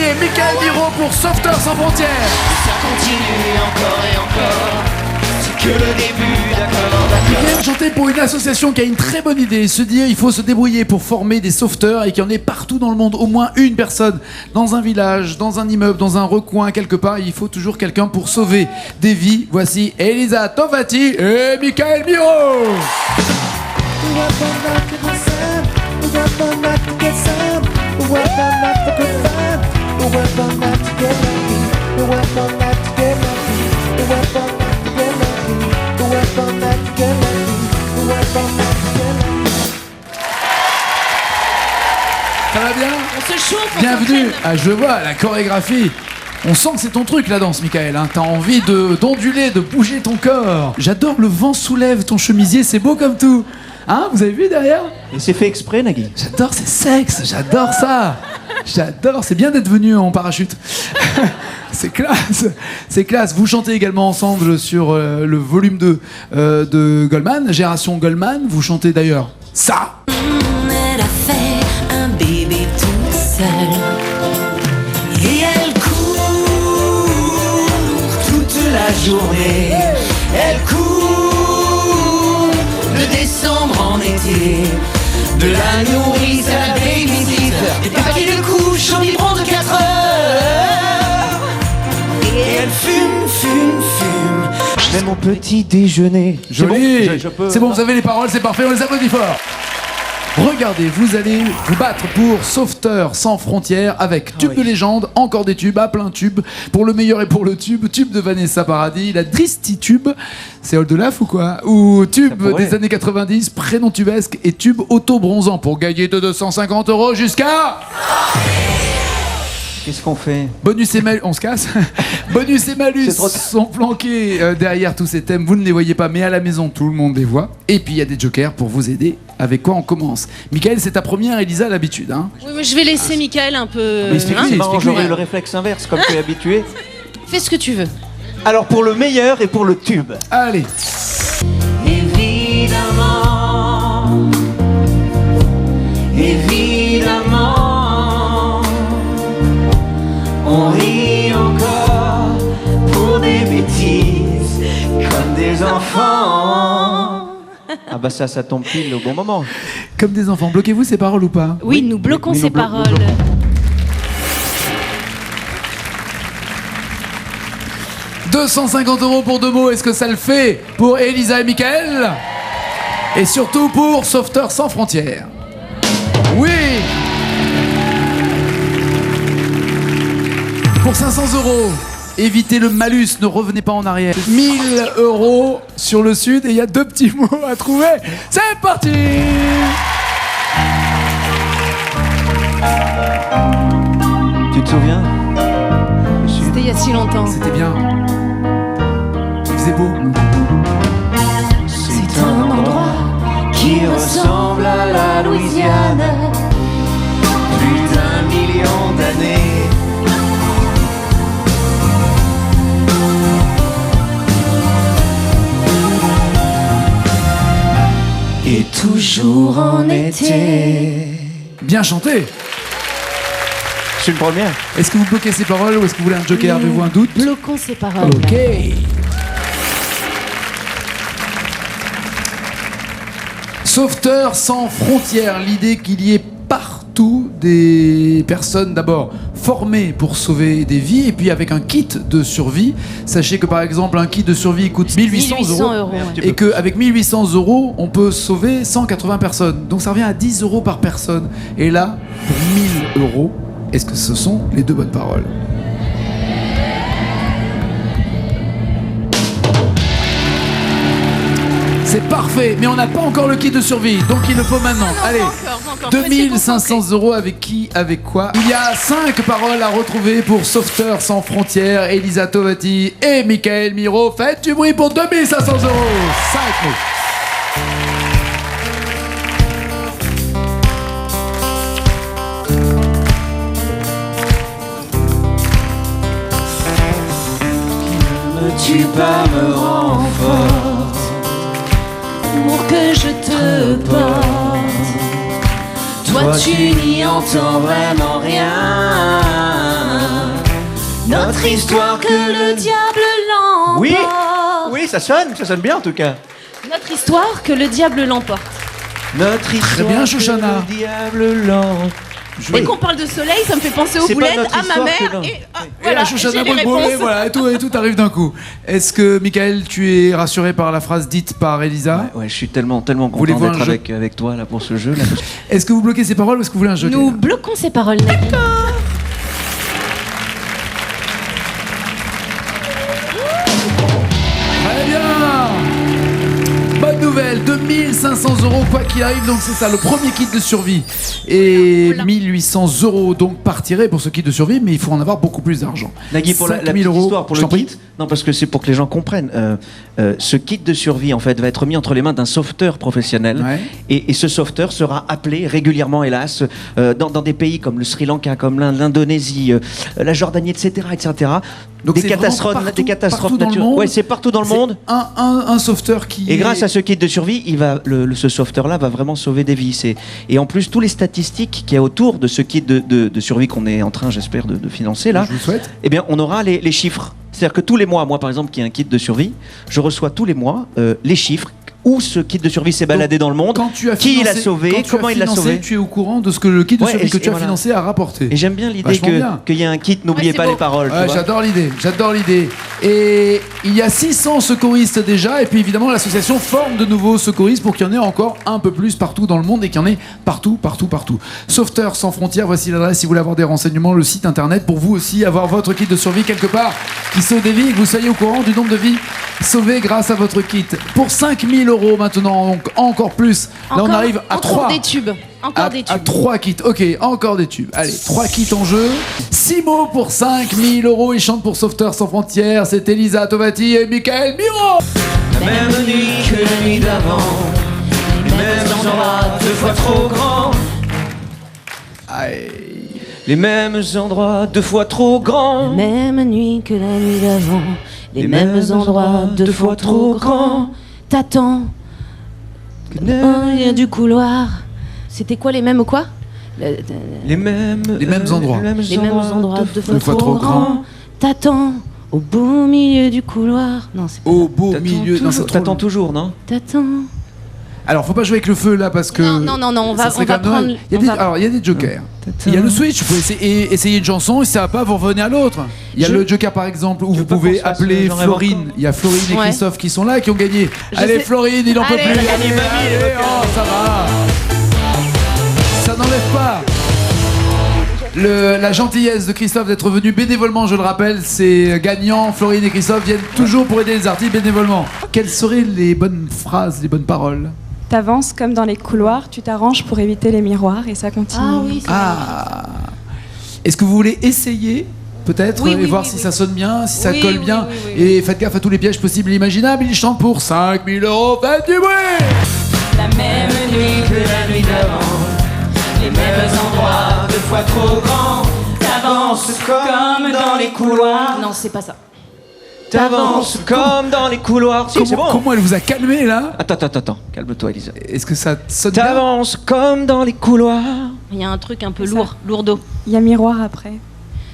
et Michael Miro pour Sauveteurs sans frontières. Ça continue encore et encore. C'est que le début, d'accord. Michael chantait pour une association qui a une très bonne idée, se dire il faut se débrouiller pour former des sauveteurs et qu'il y en ait partout dans le monde, au moins une personne, dans un village, dans un immeuble, dans un recoin, quelque part, il faut toujours quelqu'un pour sauver des vies. Voici Elisa Tovati et Michael Miro. Ça va bien ? On se chauffe, on Bienvenue s'entraîne. à Je vois la chorégraphie. On sent que c'est ton truc la danse, Michael. Hein. T'as envie d'onduler, de bouger ton corps. J'adore le vent soulève ton chemisier, c'est beau comme tout. Hein, vous avez vu derrière ? Et c'est fait exprès, Nagui. J'adore ces sexes, j'adore ça. J'adore, c'est bien d'être venu en parachute. C'est classe, c'est classe. Vous chantez également ensemble sur le volume 2 de Goldman, Génération Goldman. Vous chantez d'ailleurs ça. Elle a fait un bébé toute seule et elle court Toute la journée, elle court de décembre en été, de la nourrice à la babysitter, des paquets de couches en biberon de 4 heures. Et elle fume, fume, fume. Je fais mon petit déjeuner. Joli. C'est bon, je peux. C'est bon, vous avez les paroles, c'est parfait, on les applaudit fort. Regardez, vous allez vous battre pour Sauveteurs sans frontières avec tube de légende, encore des tubes, à plein tube, pour le meilleur et pour le tube de Vanessa Paradis, la Dristi-tube, c'est Oldelaf ou quoi ? Ou tube pourrait. des années 90, prénom tubesque et tube auto-bronzant pour gagner de 250 € jusqu'à... Qu'est-ce qu'on fait? Bonus et malus, on se casse. Bonus et malus C'est trop tard. sont planqués derrière tous ces thèmes. Vous ne les voyez pas, mais à la maison, tout le monde les voit. Et puis il y a des jokers pour vous aider. Avec quoi on commence? Michael, c'est ta première, Elisa, l'habitude. Hein. Oui, mais je vais laisser Michael un peu. Mais explique-lui, C'est marrant, explique-lui. j'aurais le réflexe inverse, comme tu es habitué. Fais ce que tu veux. Alors, pour le meilleur et pour le tube. Allez. Évidemment, évidemment, on rit encore pour des bêtises comme des enfants. Ah bah ça tombe pile au bon moment. Comme des enfants, bloquez-vous ces paroles ou pas? Oui, nous bloquons oui, ces nous paroles. bloquons. 250 € pour 2 mots, est-ce que ça le fait pour Elisa et Michael? Et surtout pour Sauveteurs sans frontières. Oui. Pour 500 €, évitez le malus, ne revenez pas en arrière. 1000 € sur le sud et il y a 2 petits mots à trouver. C'est parti. Tu te souviens? C'était il y a si longtemps. C'était bien. Il faisait beau. C'est un endroit qui ressemble à la Louisiane. Plus d'1 million d'années. Et toujours en été. Bien chanté. C'est une première. Est-ce que vous bloquez ces paroles ou est-ce que vous voulez un joker? Avez-vous un doute? Bloquons ces paroles. Ok. Sauveteurs sans frontières, l'idée qu'il y ait partout des personnes d'abord formées pour sauver des vies et puis avec un kit de survie. Sachez que par exemple un kit de survie coûte 1800 €. Ouais. Et qu'avec 1800 € on peut sauver 180 personnes. Donc ça revient à 10 € par personne. Et là, pour 1000 €, est-ce que ce sont les deux bonnes paroles? C'est parfait, mais on n'a pas encore le kit de survie, donc il le faut maintenant. Allez, Pas encore. 2500 € avec qui, avec quoi? Il y a 5 paroles à retrouver pour Sauveteurs sans frontières, Elisa Tovati et Michael Miro. Faites du bruit pour 2500 €. 5 mots. Tu pas me renforce Pour que je te porte. Toi, tu n'y entends vraiment rien. Notre histoire que le diable l'emporte. Oui, oui, ça sonne bien en tout cas. Notre histoire que le diable l'emporte. Notre histoire bien, que Shoshana. le diable l'emporte. Dès qu'on parle de soleil, ça me fait penser aux C'est pas boulettes, notre à ma histoire mère. que l'on- Et Voilà, voilà, Shoshana j'ai les Boulboul, réponses. et voilà, et tout arrive d'un coup. Est-ce que, Michael, tu es rassuré par la phrase dite par Elisa? Ouais, je suis tellement content Voulez-vous d'être un jeu avec toi là pour ce jeu. Là. Est-ce que vous bloquez ces paroles ou est-ce que vous voulez un joker? Nous bloquons ces paroles, Nagui. Très bien. Bonne nouvelle, 2500 € quoi qu'il arrive, donc c'est ça, le premier kit de survie. Et 1800 € donc partiraient pour ce kit de survie, mais il faut en avoir beaucoup plus d'argent. Nagui, pour la 5000 petite €, histoire, pour je le t'en prie. kit. Non, parce que c'est pour que les gens comprennent. Ce kit de survie, en fait, va être mis entre les mains d'un sauveteur professionnel. Ouais. Et ce sauveteur sera appelé régulièrement, hélas, dans des pays comme le Sri Lanka, comme l'Indonésie, la Jordanie, etc., etc. Donc des c'est catastrophes, vraiment des catastrophes partout dans le naturelles. monde. Ouais, c'est partout dans le C'est monde. un sauveteur qui. Et grâce à ce kit de survie, ce sauveteur-là va vraiment sauver des vies. Et en plus, tous les statistiques qu'il y a autour de ce kit de survie qu'on est en train, j'espère, de financer là, Je vous souhaite. eh bien, on aura les chiffres. C'est-à-dire que tous les mois, moi par exemple, qui ai un kit de survie, je reçois tous les mois les chiffres où ce kit de survie s'est baladé dans le monde, Quand tu as qui financé, l'a sauvé, quand tu as comment il l'a financé, sauvé. Tu es au courant de ce que le kit de Ouais, survie et que tu et as voilà. financé a rapporté. Et j'aime bien l'idée Vachement bien. qu'il y a un kit, n'oubliez Ouais, pas c'est les beau. paroles. tu Ouais, vois. j'adore l'idée. Et il y a 600 secouristes déjà, et puis évidemment l'association forme de nouveaux secouristes pour qu'il y en ait encore un peu plus partout dans le monde et qu'il y en ait partout. Sauveteurs sans frontières, voici l'adresse si vous voulez avoir des renseignements, le site internet pour vous aussi avoir votre kit de survie quelque part qui sauve des vies et que vous soyez au courant du nombre de vies sauvées grâce à votre kit. Pour 5000 € maintenant, donc encore plus. Là on arrive à encore 3. des tubes. Encore des À tubes. 3 kits, ok, encore des tubes. Allez, 3 kits en jeu. 6 mots pour 5000 €. Ils chantent pour Sauveteurs sans frontières. C'est Elisa Tovati et Michael Miro. La même nuit que la nuit d'avant, les mêmes endroits deux fois trop grands. Les mêmes endroits deux fois trop grands. Même nuit que la nuit d'avant. Les mêmes endroits deux fois trop grands. T'attends. Il y a du couloir. C'était quoi les mêmes quoi Les mêmes endroits. Les mêmes endroits deux fois fois trop trop grands. grands. T'attends au beau milieu du couloir. Non, c'est pas Au beau T'attends milieu. Non, c'est toujours, trop t'attends long. toujours, non? T'attends. Alors, faut pas jouer avec le feu là parce que. Non, on ça va, serait on va comme Noël. prendre. Il y a on des, va- alors, il y a des jokers. Il y a le switch, vous pouvez essayer une chanson et si ça va pas, vous revenez à l'autre. Il y a le joker par exemple où vous pas pouvez qu'on se fasse appeler Jean-Rêve Florine. encore. Il y a Florine et Ouais. Christophe qui sont là, qui ont gagné. Je Allez, sais. Florine, il en peut Allez, plus. allez, Allez, oh, ça va. Ça n'enlève pas. La gentillesse de Christophe d'être venu bénévolement, je le rappelle, c'est gagnant. Florine et Christophe viennent toujours pour aider les artistes bénévolement. Quelles seraient les bonnes phrases, les bonnes paroles? T'avances comme dans les couloirs, tu t'arranges pour éviter les miroirs et ça continue. Ah oui, c'est Ah. Est-ce que vous voulez essayer peut-être Oui, et oui, voir oui, si oui. ça sonne bien, si ça Oui, colle oui, bien oui, oui. et faites gaffe à tous les pièges possibles et imaginables. Ils chantent pour 5000 €. Faites du bruit. La même nuit que la nuit d'avant, les mêmes endroits deux fois trop grands. T'avances comme dans les couloirs. Non, c'est pas ça. T'avances comme dans les couloirs. Si, c'est bon. Comment elle vous a calmé là? Attends, calme-toi, Elisa. Est-ce que ça sonne bien? T'avances comme dans les couloirs. Il y a un truc un peu lourd, lourdeau. Il y a miroir après.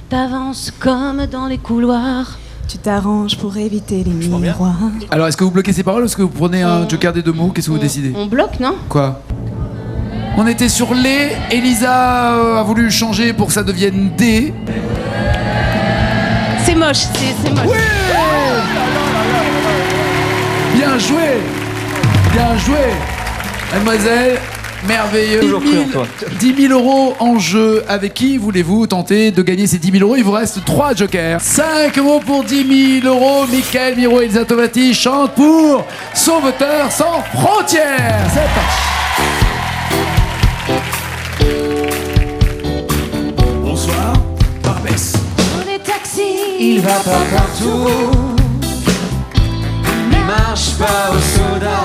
T'avances comme dans les couloirs. Tu t'arranges pour éviter les miroirs. Alors est-ce que vous bloquez ces paroles ou est-ce que vous prenez un joker des deux mots? Qu'est-ce que vous décidez? On bloque, non? Quoi? On était sur les. Elisa a voulu changer pour que ça devienne D. C'est moche, c'est moche. Bien joué. Bien joué. Mademoiselle, merveilleux. Toujours cru en toi. 10 000 € en jeu. Avec qui voulez-vous tenter de gagner ces 10 000 €? Il vous reste 3 jokers. 5 mots pour 10 000 €. Michael Miro et Elisa Tovati chantent pour Sauveteurs sans frontières. C'est parti. Bonsoir, Barbès. Dans les taxis, Il va pas partout, il marche pas au soda.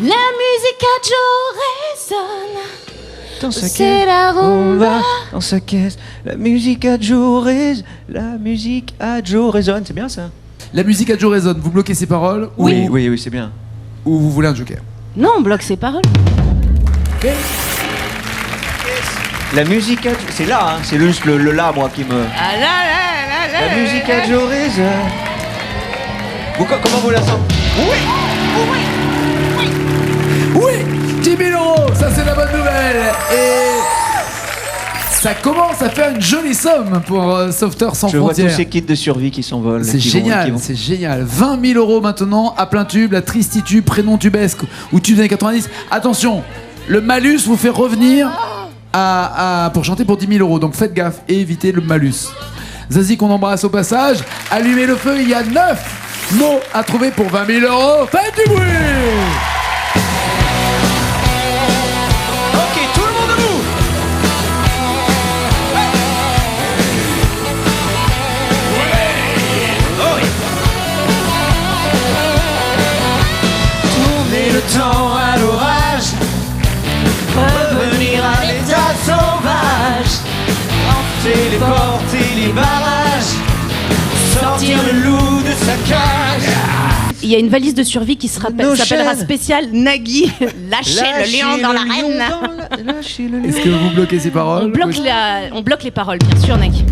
la musique à Joe résonne. Dans sa C'est caisse, la on va rumba. dans sa caisse. La musique à Joe résonne. La musique à Joe résonne. C'est bien ça? La musique à Joe résonne. Vous bloquez ces paroles? Oui, c'est bien. ou vous voulez un joker? Non, on bloque ses paroles. La musique, c'est là, hein. C'est juste le là, moi, qui me... Ah là là là là. La musique a Joris. Comment vous la sentez? Oui, 10 000 €, ça c'est la bonne nouvelle. Et ça commence à faire une jolie somme pour Sauveteurs sans Je vois frontières. tous ces kits de survie qui s'envolent. C'est génial, c'est génial. 20 000 € maintenant à plein tube, la tristitude, prénom tubesque ou tube des années 90. Attention, le malus vous fait revenir pour chanter pour 10 000 €. Donc faites gaffe et évitez le malus. Zazie qu'on embrasse au passage. Allumez le feu, il y a 9 mots à trouver pour 20 000 €. Faites du bruit! Ok, tout le monde debout. Tourner le temps à l'orage, revenir à l'état sauvage, téléporter les barrages, sortir le loup de sa cage. Il y a une valise de survie qui s'appellera spécial Nagui. Lâchez le lion dans l'arène. Lâchez le lion. Est-ce que vous bloquez ces paroles? On bloque les paroles, bien sûr, Nagui.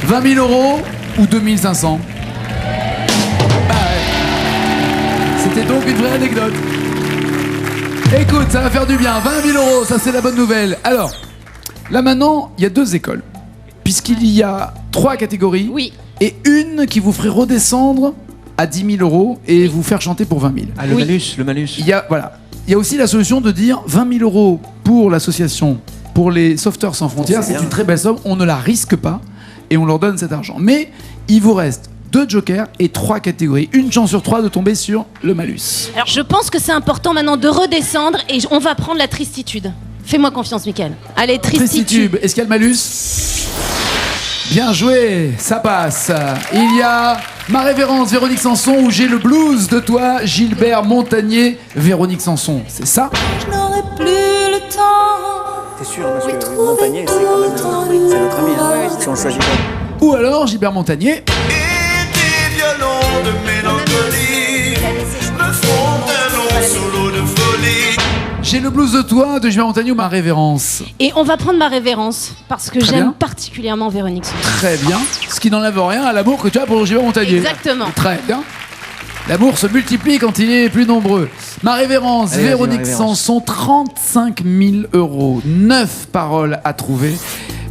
« 20 000 € ou 2 500 ?» Bah ouais. C'était donc une vraie anecdote. Écoute, ça va faire du bien. 20 000 €, ça c'est la bonne nouvelle. Alors, là maintenant, il y a 2 écoles. Puisqu'il y a 3 catégories. Oui. Et une qui vous ferait redescendre à 10 000 € et vous faire chanter pour 20 000. Ah, le malus. Il y a aussi la solution de dire 20 000 € pour l'association, pour les Sauveteurs sans frontières. C'est une très belle somme, on ne la risque pas et on leur donne cet argent. Mais il vous reste 2 jokers et 3 catégories. Une chance sur 3 de tomber sur le malus. Alors je pense que c'est important maintenant de redescendre et on va prendre la tristitude. Fais-moi confiance, Mickaël. Allez, tristitude. Est-ce qu'il y a le malus? Bien joué, ça passe. Il y a Ma révérence, Véronique Sanson, ou J'ai le blues de toi, Gilbert Montagnier, Véronique Sanson. C'est ça? Je n'aurai plus le temps. T'es sûr, parce que Montagnier, c'est quand même c'est notre ami, hein, si on le choisit pas. Ou alors Gilbert Montagnier. Et des violons de mélancolie me font un long solo de folie. J'ai le blues de toi de Gilbert Montagnier ou Ma révérence. Et on va prendre Ma révérence parce que Très j'aime bien. particulièrement Véronique Sanson. Très bien. Ce qui n'enlève rien à l'amour que tu as pour Gilbert Montagnier. Exactement. Très bien. L'amour se multiplie quand il est plus nombreux. Ma révérence, Allez, Véronique vas-y, Ma révérence. Sanson, 35 000 €. 9 paroles à trouver.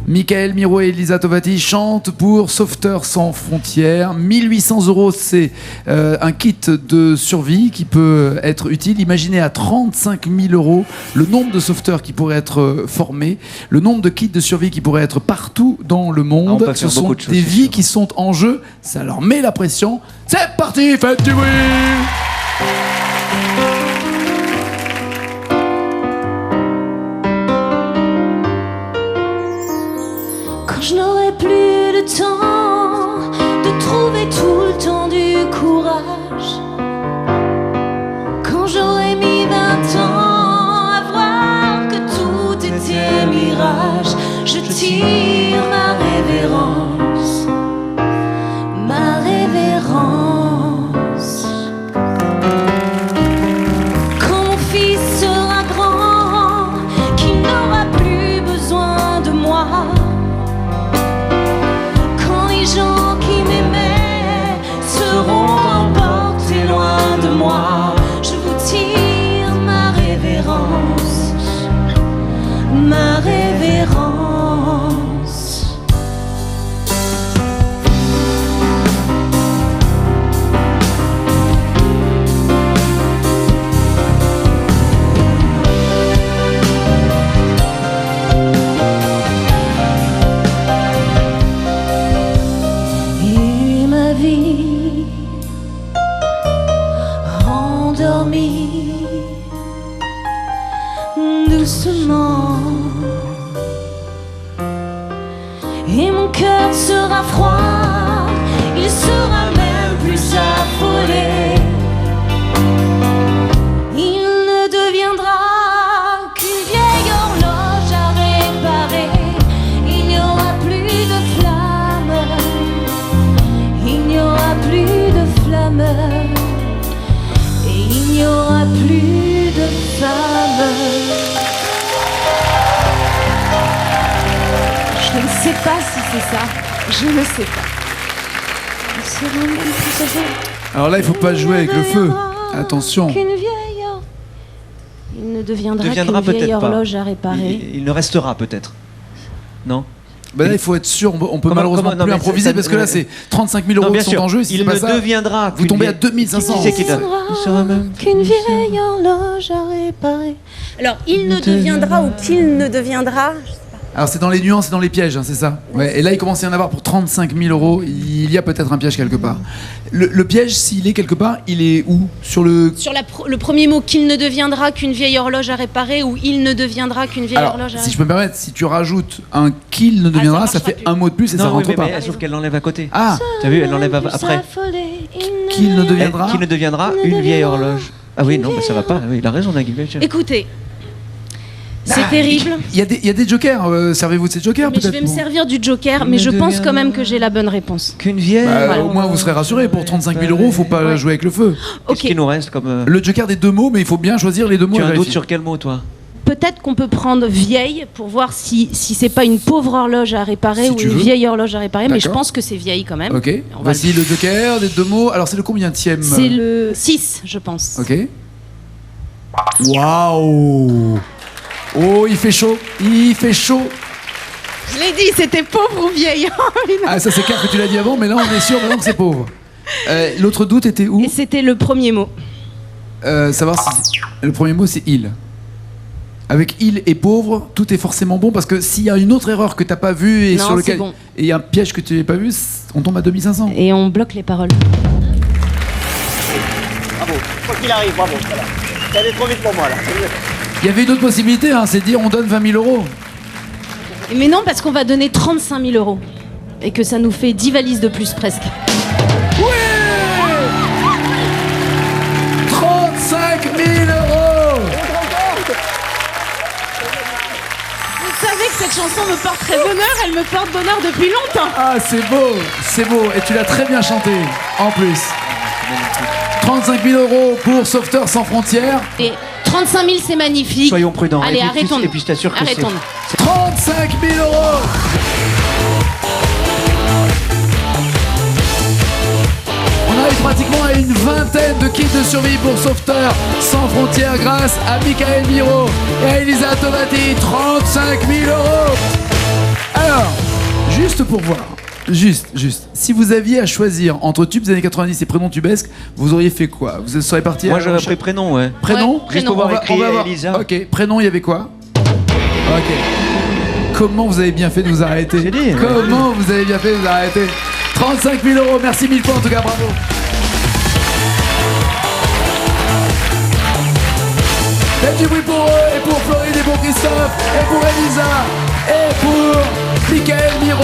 Michael Miro et Elisa Tovati chantent pour Sauveteurs sans frontières. 1 800 €, c'est un kit de survie qui peut être utile. Imaginez à 35 000 € le nombre de sauveteurs qui pourraient être formés, le nombre de kits de survie qui pourraient être partout dans le Ah, on monde. peut Ce faire sont beaucoup de choses, des c'est vies sûr. qui sont en jeu. Ça leur met la pression. C'est parti, faites du bruit! Quand je n'aurai plus le temps de trouver tout le temps du courage, quand j'aurai mis 20 ans à voir que tout était mirage, je tire ma révérence, ma révérence. Quand mon fils sera grand, qu'il n'aura plus besoin de moi, quand les gens qui m'aimaient seront emportés loin de moi, je vous tire ma révérence, ma révérence. Et ma vie endormie doucement, et mon cœur sera froid, il sera même plus affolé. Il ne deviendra qu'une vieille horloge à réparer. Il n'y aura plus de flammes pas si c'est ça. Je ne sais pas. Alors là, il faut pas jouer avec le feu. Attention. Qu'une vieille... Il ne deviendra qu'une Deviendra vieille peut-être pas. horloge à réparer. Il ne restera peut-être. Non. Bah là, il faut être sûr. On peut Comment- malheureusement comment- non, plus mais improviser ça- parce que là, c'est 35 000 Non, euros bien qui sont sûr. en jeu. Si Il c'est ne pas ça, deviendra. vous tombez à 2500. Qui c'est qui donne Il sera même. Qu'une vieille horloge à réparer. Alors, il ne deviendra ou qu'il ne deviendra. Alors c'est dans les nuances et dans les pièges, hein, c'est ça. Ouais. Et là, il commence à y en avoir pour 35 000 euros. Il y a peut-être un piège quelque part. Le piège, s'il est quelque part, il est où? Sur le. Sur le premier mot, qu'il ne deviendra qu'une vieille horloge à réparer ou il ne deviendra qu'une vieille Alors, horloge à si je réparer. peux me permettre, si tu rajoutes un qu'il ne deviendra, ça ça fait marchera un mot de plus et ça Non, oui, rentre mais, pas. sauf qu'elle l'enlève à côté. Ah, T'as vu, elle l'enlève après. qu'il ne deviendra. Qui ne deviendra une vieille horloge. Ah oui, non, bah ça va pas. Oui, il a raison, Nagui. Écoutez, c'est terrible. Il y a des jokers. Servez-vous de ces jokers Mais je peut-être vais me pour- servir du joker, mais Ne je pense deviendra- quand même que j'ai la bonne réponse. Qu'une vieille. Bah, Voilà. Au moins, vous serez rassurés. Pour 35 000 euros, faut pas jouer avec le feu. Qu'est-ce Ok, qui nous reste comme. Le joker des deux mots, mais il faut bien choisir les deux mots. Tu et as un doute vérifier. sur quel mot, toi peut-être qu'on peut prendre vieille pour voir si c'est pas une pauvre horloge à réparer Si ou tu une veux. vieille horloge à réparer, mais je D'accord. pense que c'est vieille quand même. Ok. On va Voici le joker des deux mots. Alors, c'est le combienième? C'est le 6, je pense. Ok. Waouh. Oh, il fait chaud. Il fait chaud. Je l'ai dit, c'était pauvre ou vieille. Ah, ça c'est clair que tu l'as dit avant, mais là on est sûr maintenant que c'est pauvre. L'autre doute était où? Et c'était le premier mot. Savoir si le premier mot c'est il. Avec il et pauvre, tout est forcément bon parce que s'il y a une autre erreur que t'as pas vue et Non, sur lequel c'est bon. et il y a un piège que tu n'as pas vu, on tombe à 2500. Et on bloque les paroles. Bravo. Quoi qu'il arrive, bravo. Voilà. C'est allé trop vite pour moi là. Il y avait une autre possibilité, hein, c'est de dire on donne 20 000 euros. Mais non, parce qu'on va donner 35 000 euros. Et que ça nous fait 10 valises de plus presque. 35 000 euros. Vous savez que cette chanson me porterait bonheur, elle me porte bonheur depuis longtemps. Ah c'est beau, et tu l'as très bien chanté en plus. 35 000 euros pour Sauveteurs sans frontières. Et 35 000, c'est magnifique. Soyons prudents. Allez, Et puis, arrêtons. et puis, je t'assure que c'est. Arrêtons. 35 000 euros. On arrive pratiquement à une vingtaine de kits de survie pour Sauveteurs sans frontières grâce à Michael Miro et à Elisa Tomati. 35 000 euros. Alors, juste pour voir, juste, si vous aviez à choisir entre tubes des années 90 et prénom tubesque, vous auriez fait quoi? Vous seriez parti Moi, à j'aurais pris prénom, ouais. prénom. Ouais, prénom. Pour voir On va écrit voir. Elisa. Ok, prénom, il y avait quoi? Ok. Comment vous avez bien fait de nous arrêter? J'ai dit, ouais. Comment vous avez bien fait de nous arrêter? 35 000 euros, merci mille fois en tout cas, bravo. Faites du bruit pour eux, et pour Floride, et pour Christophe, et pour Elisa, et pour Michael Miro.